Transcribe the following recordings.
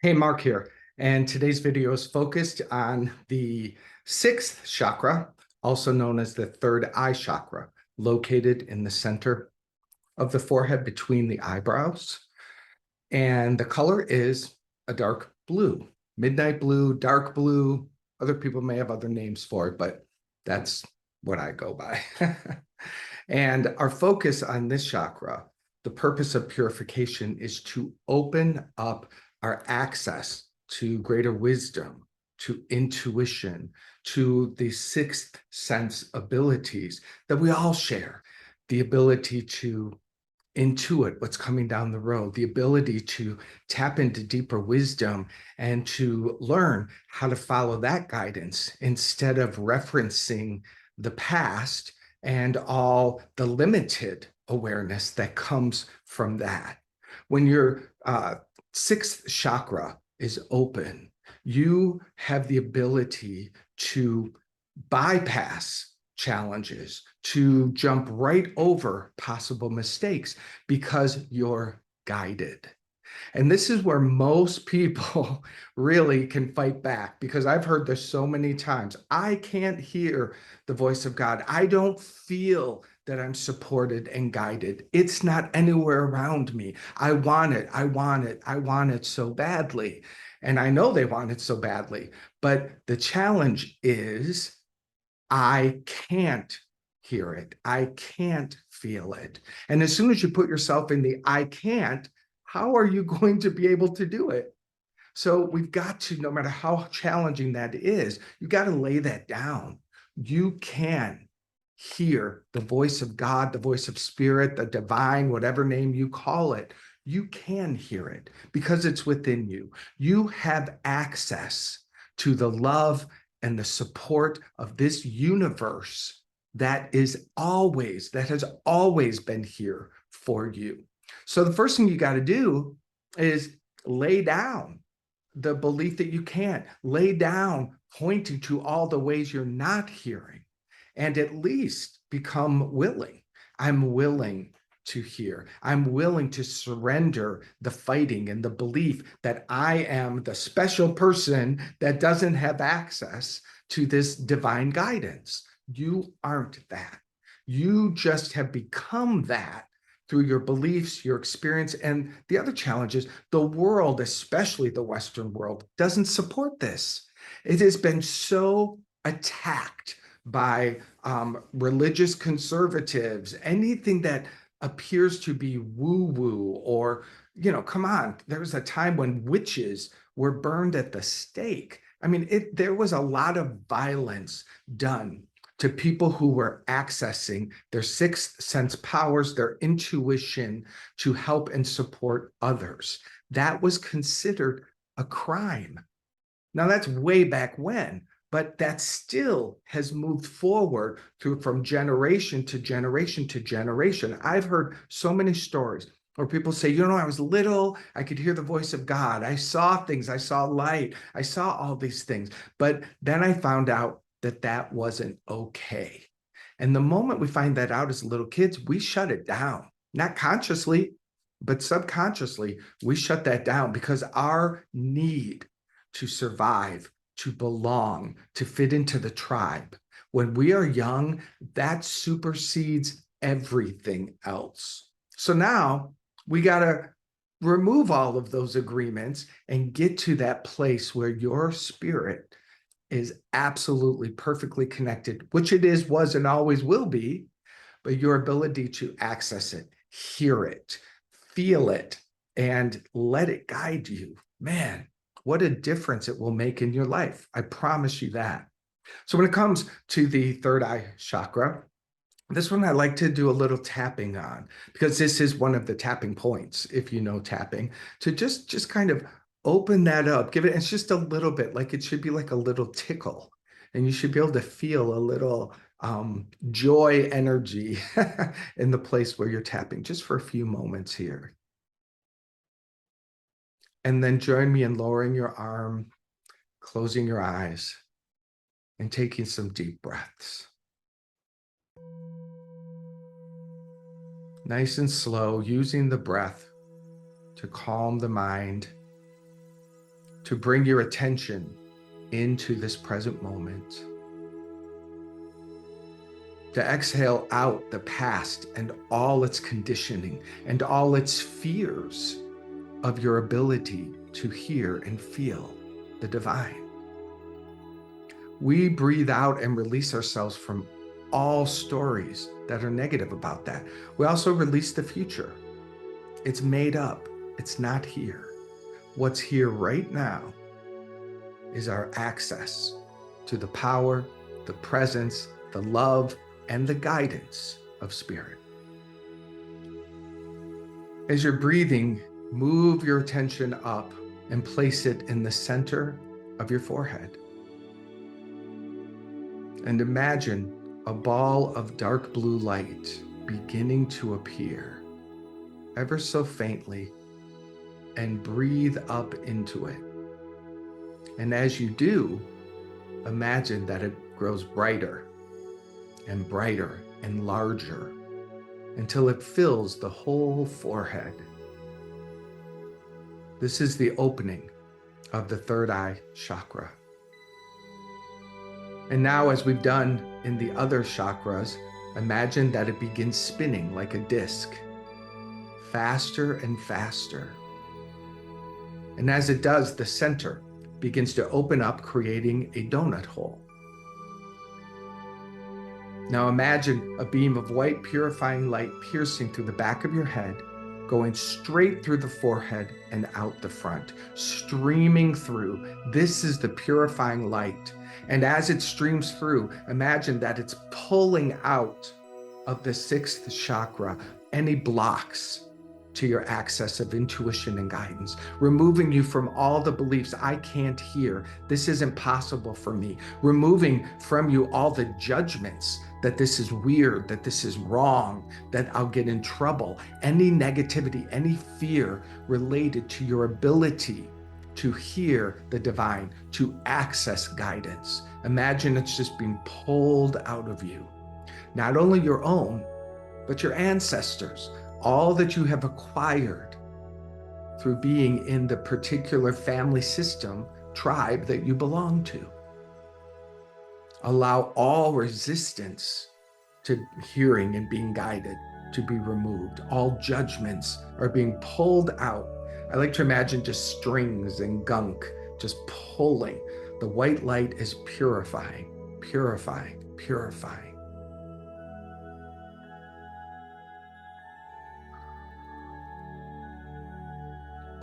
Hey, Mark here, and today's video is focused on the sixth chakra, also known as the third eye chakra, located in the center of the forehead between the eyebrows. And the color is a dark blue, midnight blue, dark blue. Other people may have other names for it, but that's what I go by. And our focus on this chakra, the purpose of purification is to open up our access to greater wisdom, to intuition, to the sixth sense abilities that we all share, the ability to intuit what's coming down the road, the ability to tap into deeper wisdom and to learn how to follow that guidance instead of referencing the past and all the limited awareness that comes from that. When your sixth chakra is open, you have the ability to bypass challenges, to jump right over possible mistakes because you're guided. And this is where most people really can fight back, because I've heard this so many times. I can't hear the voice of God. I don't feel that I'm supported and guided. It's not anywhere around me. I want it. I want it. I want it so badly. And I know they want it so badly. But the challenge is I can't hear it. I can't feel it. And as soon as you put yourself in the I can't, how are you going to be able to do it? So we've got to, no matter how challenging that is, you got to lay that down. You can hear the voice of God, the voice of spirit, the divine, whatever name you call it. You can hear it because it's within you. You have access to the love and the support of this universe that has always been here for you. So the first thing you got to do is lay down the belief that you can't, lay down pointing to all the ways you're not hearing, and at least become willing. I'm willing to hear. I'm willing to surrender the fighting and the belief that I am the special person that doesn't have access to this divine guidance. You aren't that. You just have become that through your beliefs, your experience. And the other challenge is the world, especially the Western world, doesn't support this. It has been so attacked by religious conservatives, anything that appears to be woo-woo or, come on, there was a time when witches were burned at the stake. I mean, there was a lot of violence done to people who were accessing their sixth sense powers, their intuition to help and support others. That was considered a crime. Now, that's way back when, but that still has moved forward from generation to generation to generation. I've heard so many stories where people say, I was little, I could hear the voice of God. I saw things, I saw light, I saw all these things. But then I found out that wasn't okay. And the moment we find that out as little kids, we shut it down, not consciously, but subconsciously, we shut that down because our need to survive, to belong, to fit into the tribe, when we are young, that supersedes everything else. So now we got to remove all of those agreements and get to that place where your spirit is absolutely perfectly connected, which it is, was, and always will be, but your ability to access it, hear it, feel it, and let it guide you. Man, what a difference it will make in your life. I promise you that. So when it comes to the third eye chakra, this one I like to do a little tapping on, because this is one of the tapping points, if you know tapping, to just kind of open that up. It's just a little bit, like it should be like a little tickle. And you should be able to feel a little joy energy in the place where you're tapping, just for a few moments here. And then join me in lowering your arm, closing your eyes, and taking some deep breaths. Nice and slow, using the breath to calm the mind to bring your attention into this present moment. To exhale out the past and all its conditioning and all its fears of your ability to hear and feel the divine. We breathe out and release ourselves from all stories that are negative about that. We also release the future. It's made up. It's not here. What's here right now is our access to the power, the presence, the love, and the guidance of spirit. As you're breathing, move your attention up and place it in the center of your forehead. And imagine a ball of dark blue light beginning to appear, ever so faintly, and breathe up into it. And as you do, imagine that it grows brighter and brighter and larger until it fills the whole forehead. This is the opening of the third eye chakra. And now, as we've done in the other chakras, imagine that it begins spinning like a disc, faster and faster. And as it does, the center begins to open up, creating a donut hole. Now imagine a beam of white purifying light piercing through the back of your head, going straight through the forehead and out the front, streaming through. This is the purifying light. And as it streams through, imagine that it's pulling out of the sixth chakra any blocks to your access of intuition and guidance, removing you from all the beliefs, I can't hear, this isn't possible for me, removing from you all the judgments that this is weird, that this is wrong, that I'll get in trouble, any negativity, any fear related to your ability to hear the divine, to access guidance. Imagine it's just being pulled out of you. Not only your own, but your ancestors, all that you have acquired through being in the particular family system, tribe that you belong to. Allow all resistance to hearing and being guided to be removed. All judgments are being pulled out. I like to imagine just strings and gunk just pulling. The white light is purifying, purifying, purifying.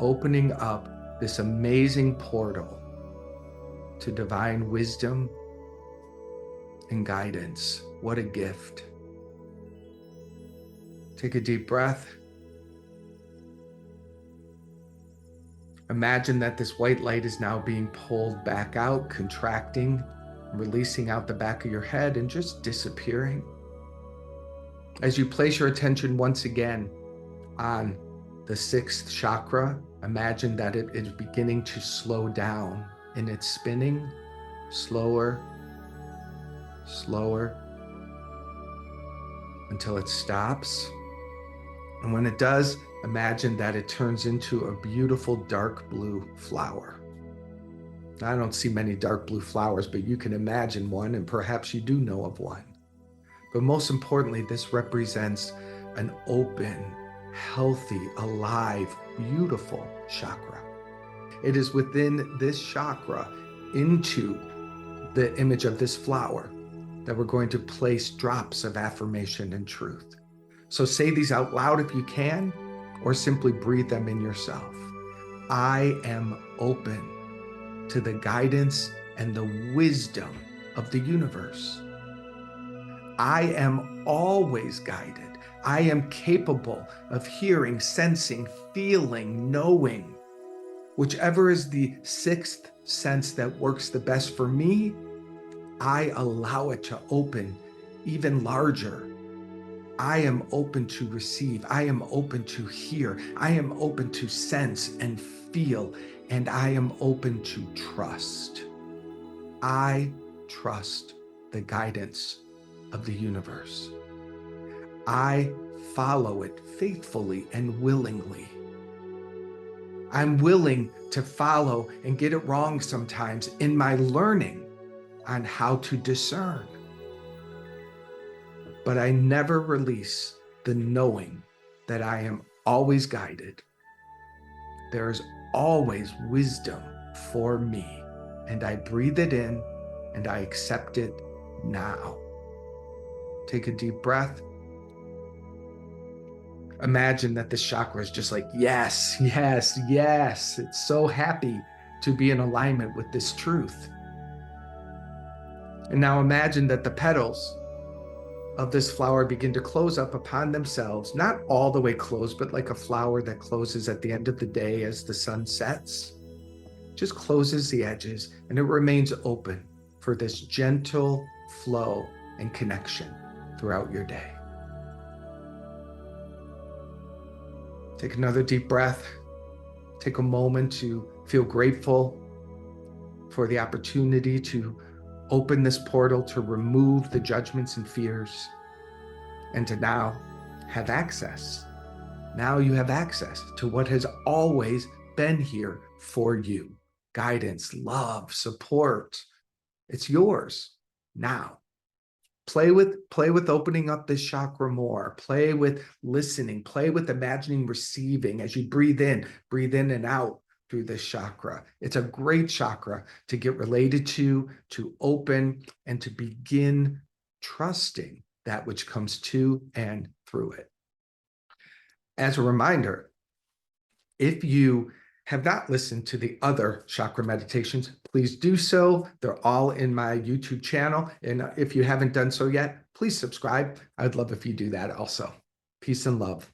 Opening up this amazing portal to divine wisdom and guidance. What a gift. Take a deep breath. Imagine that this white light is now being pulled back out, contracting, releasing out the back of your head and just disappearing. As you place your attention once again on the sixth chakra, imagine that it is beginning to slow down in its spinning, slower, slower, until it stops. And when it does, imagine that it turns into a beautiful dark blue flower. I don't see many dark blue flowers, but you can imagine one, and perhaps you do know of one. But most importantly, this represents an open, healthy, alive, beautiful chakra. It is within this chakra, into the image of this flower, that we're going to place drops of affirmation and truth. So say these out loud if you can, or simply breathe them in yourself. I am open to the guidance and the wisdom of the universe. I am always guided. I am capable of hearing, sensing, feeling, knowing. Whichever is the sixth sense that works the best for me, I allow it to open even larger. I am open to receive. I am open to hear. I am open to sense and feel. And I am open to trust. I trust the guidance of the universe. I follow it faithfully and willingly. I'm willing to follow and get it wrong sometimes in my learning on how to discern. But I never release the knowing that I am always guided. There is always wisdom for me, and I breathe it in and I accept it now. Take a deep breath. Imagine that this chakra is just like, yes, yes, yes. It's so happy to be in alignment with this truth. And now imagine that the petals of this flower begin to close up upon themselves, not all the way closed, but like a flower that closes at the end of the day as the sun sets, just closes the edges and it remains open for this gentle flow and connection throughout your day. Take another deep breath. Take a moment to feel grateful for the opportunity to open this portal to remove the judgments and fears and to now have access. Now you have access to what has always been here for you. Guidance, love, support. It's yours now. Play with opening up this chakra more. Play with listening. Play with imagining receiving as you breathe in and out through this chakra. It's a great chakra to get related to open, and to begin trusting that which comes to and through it. As a reminder, if you have not listened to the other chakra meditations, please do so. They're all in my YouTube channel. And if you haven't done so yet, please subscribe. I'd love if you do that also. Peace and love.